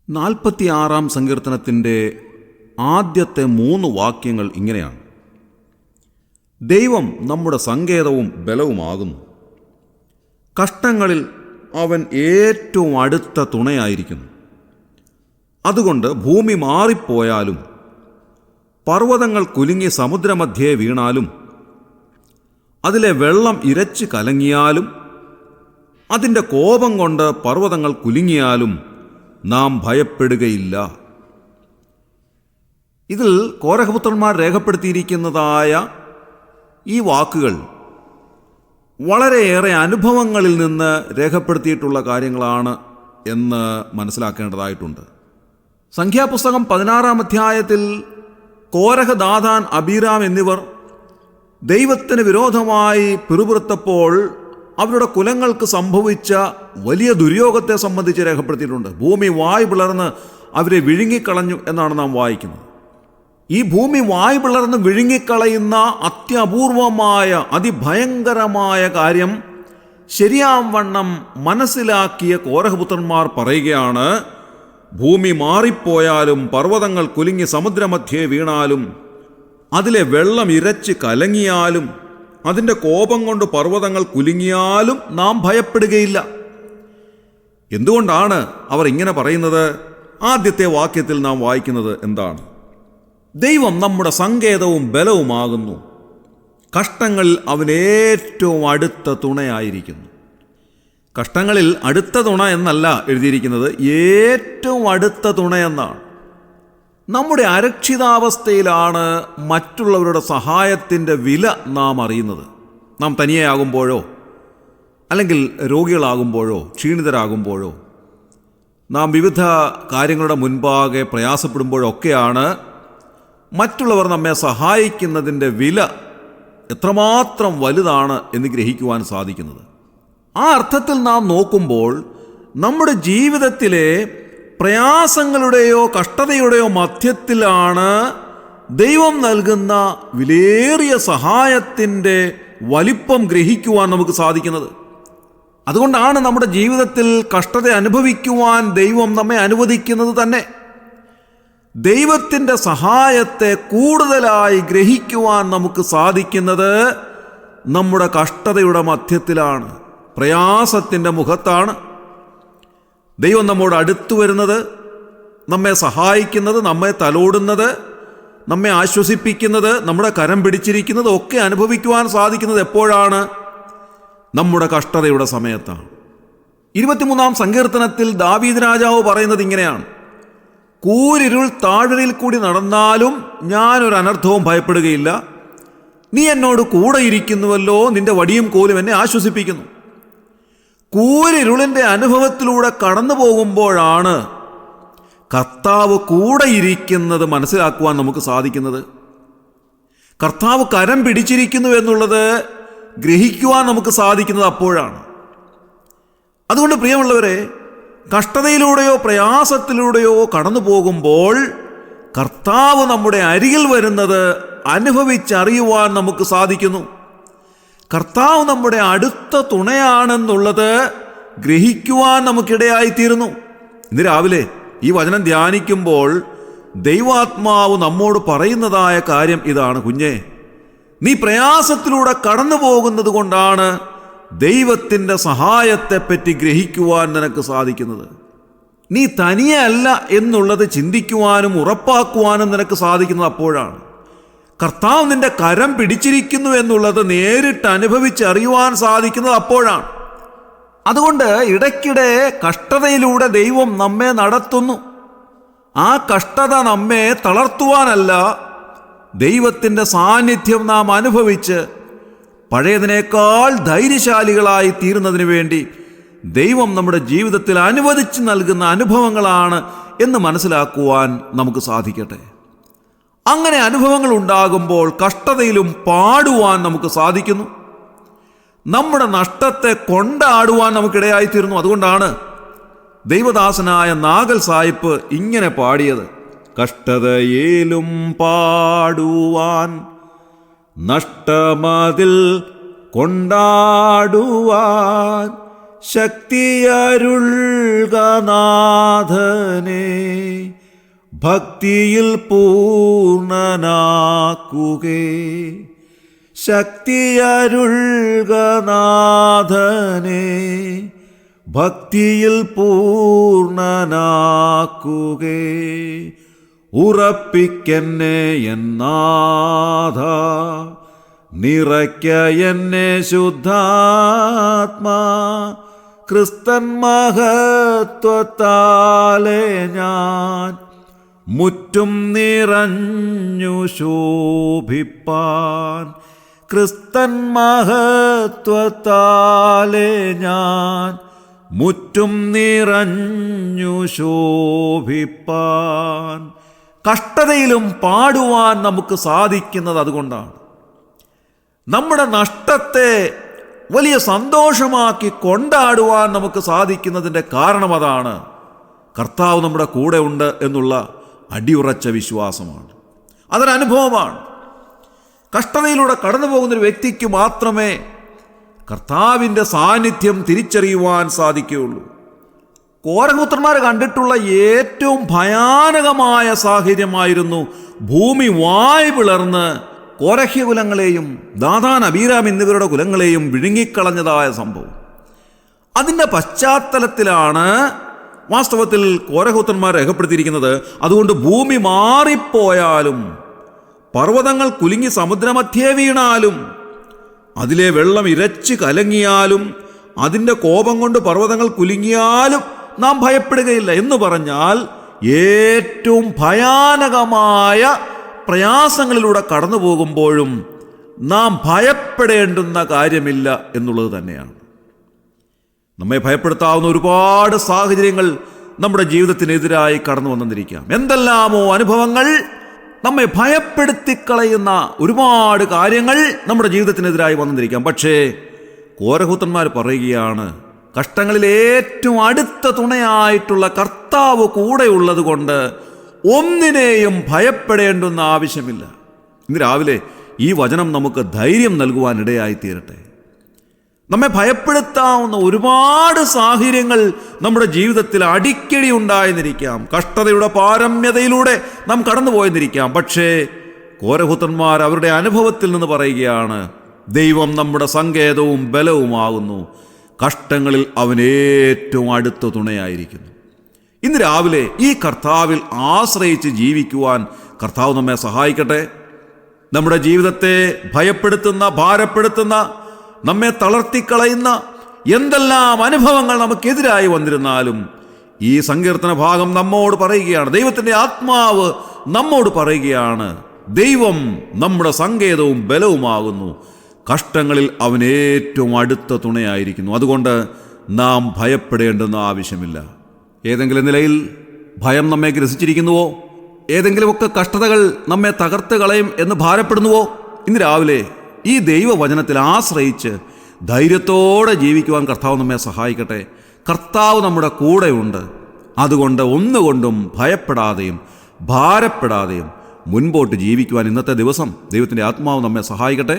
46-ാം സങ്കീർത്തനത്തിൻ്റെ ആദ്യത്തെ 3 വാക്യങ്ങൾ ഇങ്ങനെയാണ്: ദൈവം നമ്മുടെ സങ്കേതവും ബലവുമാകുന്നു, കഷ്ടങ്ങളിൽ അവൻ ഏറ്റവും അടുത്ത തുണയായിരിക്കുന്നു. അതുകൊണ്ട് ഭൂമി മാറിപ്പോയാലും പർവ്വതങ്ങൾ കുലുങ്ങി സമുദ്രമധ്യേ വീണാലും അതിലെ വെള്ളം ഇരച്ച് കലങ്ങിയാലും അതിൻ്റെ കോപം കൊണ്ട് പർവ്വതങ്ങൾ കുലുങ്ങിയാലും നാം ഭയപ്പെടുകയില്ല. ഇതിൽ കോരഹപുത്രന്മാർ രേഖപ്പെടുത്തിയിരിക്കുന്നതായ ഈ വാക്കുകൾ വളരെയേറെ അനുഭവങ്ങളിൽ നിന്ന് രേഖപ്പെടുത്തിയിട്ടുള്ള കാര്യങ്ങളാണ് എന്ന് മനസ്സിലാക്കേണ്ടതായിട്ടുണ്ട്. സംഖ്യാപുസ്തകം 16-ാം അധ്യായത്തിൽ കോരഹ, ദാഥാൻ, അബീരാം എന്നിവർ ദൈവത്തിന് വിരോധമായി പിറുപിറുത്തപ്പോൾ അവരുടെ കുലങ്ങൾക്ക് സംഭവിച്ച വലിയ ദുര്യോഗത്തെ സംബന്ധിച്ച് രേഖപ്പെടുത്തിയിട്ടുണ്ട്. ഭൂമി വായ് പിളർന്ന് അവരെ വിഴുങ്ങിക്കളഞ്ഞു എന്നാണ് നാം വായിക്കുന്നത്. ഈ ഭൂമി വായ് പിളർന്ന് വിഴുങ്ങിക്കളയുന്ന അത്യപൂർവമായ അതിഭയങ്കരമായ കാര്യം ശരിയാം വണ്ണം മനസ്സിലാക്കിയ കോരഹപുത്രന്മാർ പറയുകയാണ്: ഭൂമി മാറിപ്പോയാലും പർവ്വതങ്ങൾ കുലുങ്ങി സമുദ്രമധ്യേ വീണാലും അതിലെ വെള്ളം ഇരച്ച് കലങ്ങിയാലും അതിൻ്റെ കോപം കൊണ്ട് പർവ്വതങ്ങൾ കുലുങ്ങിയാലും നാം ഭയപ്പെടുകയില്ല. എന്തുകൊണ്ടാണ് അവർ ഇങ്ങനെ പറയുന്നത്? ആദ്യത്തെ വാക്യത്തിൽ നാം വായിക്കുന്നത് എന്താണ്? ദൈവം നമ്മുടെ സങ്കേതവും ബലവുമാകുന്നു, കഷ്ടങ്ങളിൽ അവൻ ഏറ്റവും അടുത്ത തുണയായിരിക്കുന്നു. കഷ്ടങ്ങളിൽ അടുത്ത തുണ എന്നല്ല എഴുതിയിരിക്കുന്നത്, ഏറ്റവും അടുത്ത തുണയെന്നാണ്. നമ്മുടെ അരക്ഷിതാവസ്ഥയിലാണ് മറ്റുള്ളവരുടെ സഹായത്തിൻ്റെ വില നാം അറിയുന്നത്. നാം തനിയെയാകുമ്പോഴോ അല്ലെങ്കിൽ രോഗികളാകുമ്പോഴോ ക്ഷീണിതരാകുമ്പോഴോ നാം വിവിധ കാര്യങ്ങളുടെ മുൻപാകെ പ്രയാസപ്പെടുമ്പോഴൊക്കെയാണ് മറ്റുള്ളവർ നമ്മെ സഹായിക്കുന്നതിൻ്റെ വില എത്രമാത്രം വലുതാണ് എന്ന് ഗ്രഹിക്കുവാൻ സാധിക്കുന്നത്. ആ അർത്ഥത്തിൽ നാം നോക്കുമ്പോൾ നമ്മുടെ ജീവിതത്തിലെ പ്രയാസങ്ങളുടെയോ കഷ്ടതയുടെയോ മധ്യത്തിലാണ് ദൈവം നൽകുന്ന വിലയേറിയ സഹായത്തിൻ്റെ വലിപ്പം ഗ്രഹിക്കുവാൻ നമുക്ക് സാധിക്കുന്നത്. അതുകൊണ്ടാണ് നമ്മുടെ ജീവിതത്തിൽ കഷ്ടത അനുഭവിക്കുവാൻ ദൈവം നമ്മെ അനുവദിക്കുന്നത് തന്നെ. ദൈവത്തിൻ്റെ സഹായത്തെ കൂടുതലായി ഗ്രഹിക്കുവാൻ നമുക്ക് സാധിക്കുന്നത് നമ്മുടെ കഷ്ടതയുടെ മധ്യത്തിലാണ്, പ്രയാസത്തിൻ്റെ മുഖത്താണ്. ദൈവം നമ്മോട് അടുത്തു വരുന്നത്, നമ്മെ സഹായിക്കുന്നത്, നമ്മെ തലോടുന്നത്, നമ്മെ ആശ്വസിപ്പിക്കുന്നത്, നമ്മുടെ കരം പിടിച്ചിരിക്കുന്നത് ഒക്കെ അനുഭവിക്കുവാൻ സാധിക്കുന്നത് എപ്പോഴാണ്? നമ്മുടെ കഷ്ടതയുടെ സമയത്താണ്. 23-ാം സങ്കീർത്തനത്തിൽ ദാവീദ് രാജാവ് പറയുന്നത് ഇങ്ങനെയാണ്: കൂരിരുൾ താഴ്വരയിൽ കൂടി നടന്നാലും ഞാനൊരു അനർത്ഥവും ഭയപ്പെടുകയില്ല, നീ എന്നോട് കൂടെ ഇരിക്കുന്നുവല്ലോ, നിന്റെ വടിയും കോലും എന്നെ ആശ്വസിപ്പിക്കുന്നു. കൂരിരുളിൻ്റെ അനുഭവത്തിലൂടെ കടന്നു പോകുമ്പോഴാണ് കർത്താവ് കൂടെ ഇരിക്കുന്നത് മനസ്സിലാക്കുവാൻ നമുക്ക് സാധിക്കുന്നത്. കർത്താവ് കരം പിടിച്ചിരിക്കുന്നു എന്നുള്ളത് ഗ്രഹിക്കുവാൻ നമുക്ക് സാധിക്കുന്നത് അപ്പോഴാണ്. അതുകൊണ്ട് പ്രിയമുള്ളവരെ, കഷ്ടതയിലൂടെയോ പ്രയാസത്തിലൂടെയോ കടന്നു പോകുമ്പോൾ കർത്താവ് നമ്മുടെ അരികിൽ വരുന്നത് അനുഭവിച്ചറിയുവാൻ നമുക്ക് സാധിക്കുന്നു. കർത്താവ് നമ്മുടെ അടുത്ത തുണയാണെന്നുള്ളത് ഗ്രഹിക്കുവാൻ നമുക്കിടയായിത്തീരുന്നു. ഇന്ന് രാവിലെ ഈ വചനം ധ്യാനിക്കുമ്പോൾ ദൈവാത്മാവ് നമ്മോട് പറയുന്നതായ കാര്യം ഇതാണ്: കുഞ്ഞേ, നീ പ്രയാസത്തിലൂടെ കടന്നു പോകുന്നത് കൊണ്ടാണ് ദൈവത്തിൻ്റെ സഹായത്തെപ്പറ്റി ഗ്രഹിക്കുവാൻ നിനക്ക് സാധിക്കുന്നത്. നീ തനിയല്ല എന്നുള്ളത് ചിന്തിക്കുവാനും ഉറപ്പാക്കുവാനും നിനക്ക് സാധിക്കുന്നത് അപ്പോഴാണ്. കർത്താവ് നിന്റെ കരം പിടിച്ചിരിക്കുന്നു എന്നുള്ളത് നേരിട്ട് അനുഭവിച്ചറിയുവാൻ സാധിക്കുന്നത് അപ്പോഴാണ്. അതുകൊണ്ട് ഇടയ്ക്കിടെ കഷ്ടതയിലൂടെ ദൈവം നമ്മെ നടത്തുന്നു. ആ കഷ്ടത നമ്മെ തളർത്തുവാനല്ല, ദൈവത്തിൻ്റെ സാന്നിധ്യം നാം അനുഭവിച്ച് പഴയതിനേക്കാൾ ധൈര്യശാലികളായി തീരുന്നതിന് വേണ്ടി ദൈവം നമ്മുടെ ജീവിതത്തിൽ അനുവദിച്ച് നൽകുന്ന അനുഭവങ്ങളാണ് എന്ന് മനസ്സിലാക്കുവാൻ നമുക്ക് സാധിക്കട്ടെ. അങ്ങനെ അനുഭവങ്ങൾ ഉണ്ടാകുമ്പോൾ കഷ്ടതയിലും പാടുവാൻ നമുക്ക് സാധിക്കുന്നു. നമ്മുടെ നഷ്ടത്തെ കൊണ്ടാടുവാൻ നമുക്കിടയായിത്തീരുന്നു. അതുകൊണ്ടാണ് ദൈവദാസനായ നാഗൽ സായിപ്പ് ഇങ്ങനെ പാടിയത്: കഷ്ടതയിലും പാടുവാൻ, നഷ്ടമതിൽ കൊണ്ടാടുവാൻ, ശക്തിയരുൾക നാഥനെ, ഭക്തിയിൽ പൂർണ്ണനാക്കുകേ. ശക്തിയരുൾക നാഥനെ, ഭക്തിയിൽ പൂർണ്ണനാക്കുകേ. ഉറപ്പിക്കെന്നെ എന്നാഥ, നിറയ്ക്ക എന്നെ ശുദ്ധാത്മാ, ക്രിസ്തൻ മഹത്വത്താലെ ഞാൻ മുറ്റും നിറഞ്ഞു ശോഭിപ്പാൻ. ക്രിസ്തൻ മഹത്വത്താലെ ഞാൻ മുറ്റും നിറഞ്ഞു ശോഭിപ്പാൻ. കഷ്ടതയിലും പാടുവാൻ നമുക്ക് സാധിക്കുന്നത് അതുകൊണ്ടാണ്. നമ്മുടെ നഷ്ടത്തെ വലിയ സന്തോഷമാക്കി കൊണ്ടാടുവാൻ നമുക്ക് സാധിക്കുന്നതിൻ്റെ കാരണം അതാണ്. കർത്താവ് നമ്മുടെ കൂടെ ഉണ്ട് എന്നുള്ള അടിയുറച്ച വിശ്വാസമാണ്. അതൊരനുഭവമാണ്. കഷ്ടതയിലൂടെ കടന്നു പോകുന്നൊരു വ്യക്തിക്ക് മാത്രമേ കർത്താവിൻ്റെ സാന്നിധ്യം തിരിച്ചറിയുവാൻ സാധിക്കുകയുള്ളൂ. കോരഹപുത്രന്മാർ കണ്ടിട്ടുള്ള ഏറ്റവും ഭയാനകമായ സാഹചര്യമായിരുന്നു ഭൂമി വായ് പിളർന്ന് കോരഹ്യ കുലങ്ങളെയും ദാഥാൻ അബീരാം എന്നിവരുടെ കുലങ്ങളെയും വിഴുങ്ങിക്കളഞ്ഞതായ സംഭവം. അതിൻ്റെ പശ്ചാത്തലത്തിലാണ് വാസ്തവത്തിൽ കോരഹപുത്രന്മാർ രേഖപ്പെടുത്തിയിരിക്കുന്നത്. അതുകൊണ്ട് ഭൂമി മാറിപ്പോയാലും, പർവ്വതങ്ങൾ കുലുങ്ങി സമുദ്രമധ്യേ വീണാലും, അതിലെ വെള്ളം ഇരച്ച് കലങ്ങിയാലും, അതിൻ്റെ കോപം കൊണ്ട് പർവ്വതങ്ങൾ കുലുങ്ങിയാലും നാം ഭയപ്പെടുകയില്ല എന്ന് പറഞ്ഞാൽ ഏറ്റവും ഭയാനകമായ പ്രയാസങ്ങളിലൂടെ കടന്നു പോകുമ്പോഴും നാം ഭയപ്പെടേണ്ടുന്ന കാര്യമില്ല എന്നുള്ളത് തന്നെയാണ്. നമ്മെ ഭയപ്പെടുത്താവുന്ന ഒരുപാട് സാഹചര്യങ്ങൾ നമ്മുടെ ജീവിതത്തിനെതിരായി കടന്നു വന്നിരിക്കാം. എന്തെല്ലാമോ അനുഭവങ്ങൾ നമ്മെ ഭയപ്പെടുത്തിക്കളയുന്ന ഒരുപാട് കാര്യങ്ങൾ നമ്മുടെ ജീവിതത്തിനെതിരായി വന്നിരിക്കാം. പക്ഷേ കോരഹപുത്രന്മാർ പറയുകയാണ്, കഷ്ടങ്ങളിൽ ഏറ്റവും അടുത്ത തുണയായിട്ടുള്ള കർത്താവ് കൂടെയുള്ളത് കൊണ്ട് ഒന്നിനെയും ഭയപ്പെടേണ്ടുന്ന ആവശ്യമില്ല. ഇന്ന് രാവിലെ ഈ വചനം നമുക്ക് ധൈര്യം നൽകുവാൻ ഇടയായിത്തീരട്ടെ. നമ്മെ ഭയപ്പെടുത്താവുന്ന ഒരുപാട് സാഹചര്യങ്ങൾ നമ്മുടെ ജീവിതത്തിൽ അടിക്കടി ഉണ്ടായെന്നിരിക്കാം. കഷ്ടതയുടെ പാരമ്യതയിലൂടെ നാം കടന്നുപോയെന്നിരിക്കാം. പക്ഷേ കോരഹപുത്രന്മാർ അവരുടെ അനുഭവത്തിൽ നിന്ന് പറയുകയാണ്, ദൈവം നമ്മുടെ സങ്കേതവും ബലവുമാകുന്നു, കഷ്ടങ്ങളിൽ അവൻ ഏറ്റവും അടുത്ത തുണയായിരിക്കുന്നു. ഇന്ന് രാവിലെ ഈ കർത്താവിൽ ആശ്രയിച്ച് ജീവിക്കുവാൻ കർത്താവ് നമ്മെ സഹായിക്കട്ടെ. നമ്മുടെ ജീവിതത്തെ ഭയപ്പെടുത്തുന്ന, ഭാരപ്പെടുത്തുന്ന, നമ്മെ തളർത്തിക്കളയുന്ന എന്തെല്ലാം അനുഭവങ്ങൾ നമുക്കെതിരായി വന്നിരുന്നാലും ഈ സങ്കീർത്തന ഭാഗം നമ്മോട് പറയുകയാണ്, ദൈവത്തിൻ്റെ ആത്മാവ് നമ്മോട് പറയുകയാണ്, ദൈവം നമ്മുടെ സങ്കേതവും ബലവുമാകുന്നു, കഷ്ടങ്ങളിൽ അവൻ ഏറ്റവും അടുത്ത തുണയായിരിക്കുന്നു. അതുകൊണ്ട് നാം ഭയപ്പെടേണ്ടെന്ന ആവശ്യമില്ല. ഏതെങ്കിലും നിലയിൽ ഭയം നമ്മെ ഗ്രസിച്ചിരിക്കുന്നുവോ? ഏതെങ്കിലുമൊക്കെ കഷ്ടതകൾ നമ്മെ തകർത്ത് കളയും എന്ന് ഭാരപ്പെടുന്നുവോ? ഇന്ന് രാവിലെ ഈ ദൈവവചനത്തിൽ ആശ്രയിച്ച് ധൈര്യത്തോടെ ജീവിക്കുവാൻ കർത്താവ് നമ്മെ സഹായിക്കട്ടെ. കർത്താവ് നമ്മുടെ കൂടെയുണ്ട്. അതുകൊണ്ട് ഒന്നുകൊണ്ടും ഭയപ്പെടാതെയും ഭാരപ്പെടാതെയും മുൻപോട്ട് ജീവിക്കുവാൻ ഇന്നത്തെ ദിവസം ദൈവത്തിൻ്റെ ആത്മാവ് നമ്മെ സഹായിക്കട്ടെ.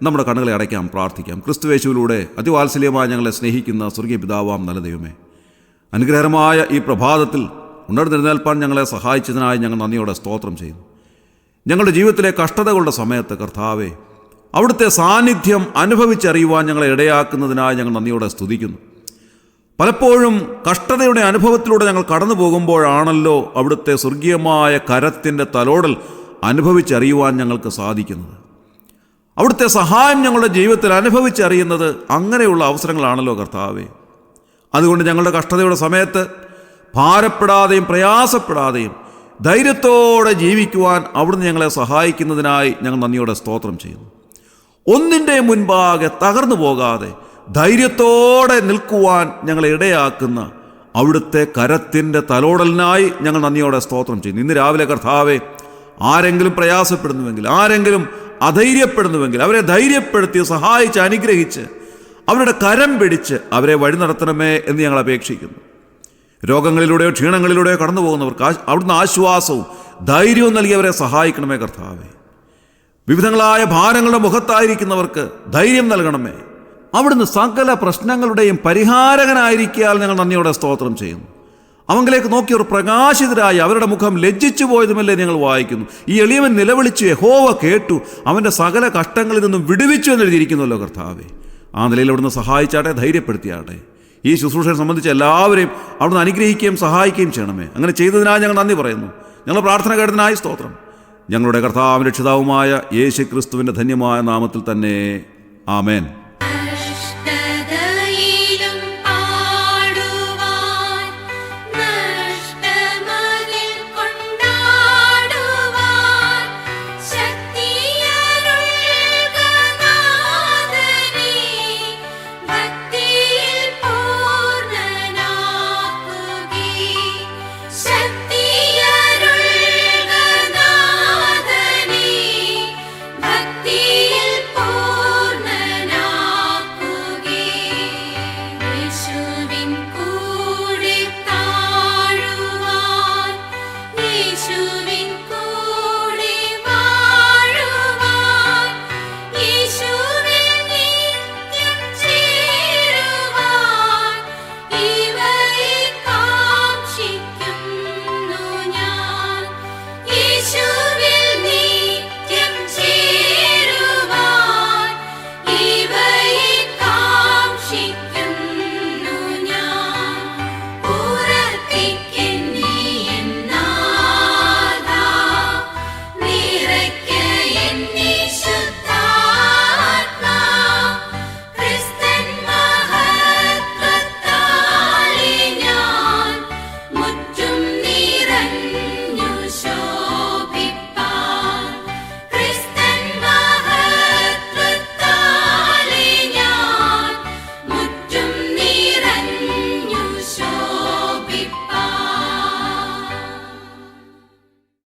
നമ്മുടെ കണ്ണുകളെ അടയ്ക്കാം, പ്രാർത്ഥിക്കാം. ക്രിസ്തുയേശുവിലൂടെ അതിവാത്സല്യമായി ഞങ്ങളെ സ്നേഹിക്കുന്ന സ്വർഗീയ പിതാവാം നല്ല ദൈവമേ, അനുഗ്രഹകരമായ ഈ പ്രഭാതത്തിൽ ഉണർന്നെഴുന്നേൽപ്പാൻ ഞങ്ങളെ സഹായിച്ചതിനായി ഞങ്ങൾ നന്ദിയോടെ സ്തോത്രം ചെയ്യുന്നു. ഞങ്ങളുടെ ജീവിതത്തിലെ കഷ്ടതകളുടെ സമയത്ത് കർത്താവെ, അവിടുത്തെ സാന്നിധ്യം അനുഭവിച്ചറിയുവാൻ ഞങ്ങളെ ഇടയാക്കുന്നതിനായി ഞങ്ങൾ നന്ദിയോടെ സ്തുതിക്കുന്നു. പലപ്പോഴും കഷ്ടതയുടെ അനുഭവത്തിലൂടെ ഞങ്ങൾ കടന്നു പോകുമ്പോഴാണല്ലോ അവിടുത്തെ സ്വർഗീയമായ കരത്തിൻ്റെ തലോടൽ അനുഭവിച്ചറിയുവാൻ ഞങ്ങൾക്ക് സാധിക്കുന്നത്. അവിടുത്തെ സഹായം ഞങ്ങളുടെ ജീവിതത്തിൽ അനുഭവിച്ചറിയുന്നത് അങ്ങനെയുള്ള അവസരങ്ങളാണല്ലോ കർത്താവേ. അതുകൊണ്ട് ഞങ്ങളുടെ കഷ്ടതയുടെ സമയത്ത് ഭാരപ്പെടാതെയും പ്രയാസപ്പെടാതെയും ധൈര്യത്തോടെ ജീവിക്കുവാൻ അവിടുന്ന് ഞങ്ങളെ സഹായിക്കുന്നതിനായി ഞങ്ങൾ നന്ദിയോടെ സ്തോത്രം ചെയ്യുന്നു. ഒന്നിൻ്റെ മുൻപാകെ തകർന്നു പോകാതെ ധൈര്യത്തോടെ നിൽക്കുവാൻ ഞങ്ങളെ ഇടയാക്കുന്ന അവിടുത്തെ കരത്തിൻ്റെ തലോടലിനായി ഞങ്ങൾ നന്ദിയോടെ സ്തോത്രം ചെയ്യുന്നു. ഇന്ന് രാവിലെ കർത്താവേ, ആരെങ്കിലും പ്രയാസപ്പെടുന്നുവെങ്കിൽ, ആരെങ്കിലും അധൈര്യപ്പെടുന്നുവെങ്കിൽ അവരെ ധൈര്യപ്പെടുത്തി സഹായിച്ച് അനുഗ്രഹിച്ച് അവരുടെ കരം പിടിച്ച് അവരെ വഴി നടത്തണമേ എന്ന് ഞങ്ങൾ അപേക്ഷിക്കുന്നു. രോഗങ്ങളിലൂടെയോ ക്ഷീണങ്ങളിലൂടെയോ കടന്നു പോകുന്നവർക്ക് അവിടുന്ന് ആശ്വാസവും ധൈര്യവും നൽകി അവരെ സഹായിക്കണമേ കർത്താവേ. വിവിധങ്ങളായ ഭാരങ്ങളുടെ മുഖത്തായിരിക്കുന്നവർക്ക് ധൈര്യം നൽകണമേ. അവിടുന്ന് സകല പ്രശ്നങ്ങളുടെയും പരിഹാരകനായിരിക്കാൻ ഞങ്ങൾ നന്ദിയോടെ സ്തോത്രം ചെയ്യുന്നു. അവങ്കിലേക്ക് നോക്കിയവർ പ്രകാശിതരായി അവരുടെ മുഖം ലജ്ജിച്ചു പോയതുമല്ലേ ഞങ്ങൾ വായിക്കുന്നു. ഈ എളിയവൻ നിലവിളിച്ചു, യഹോവ കേട്ടു, അവൻ്റെ സകല കഷ്ടങ്ങളിൽ നിന്നും വിടുവിച്ചു എന്നെഴുതിയിരിക്കുന്നുവല്ലോ കർത്താവേ. ആ നിലയിൽ അവിടുന്ന് സഹായിച്ചാട്ടെ, ധൈര്യപ്പെടുത്തിയാട്ടെ. ഈ ശുശ്രൂഷയെ സംബന്ധിച്ച് എല്ലാവരെയും അവിടുന്ന് അനുഗ്രഹിക്കുകയും സഹായിക്കുകയും ചെയ്യണമേ. അങ്ങനെ ചെയ്തതിനായി ഞങ്ങൾ നന്ദി പറയുന്നു. ഞങ്ങൾ പ്രാർത്ഥന കേട്ടതിനായി സ്തോത്രം. ഞങ്ങളുടെ കർത്താവും രക്ഷിതാവുമായ യേശു ക്രിസ്തുവിൻ്റെ ധന്യമായ നാമത്തിൽ തന്നെ ആമേൻ.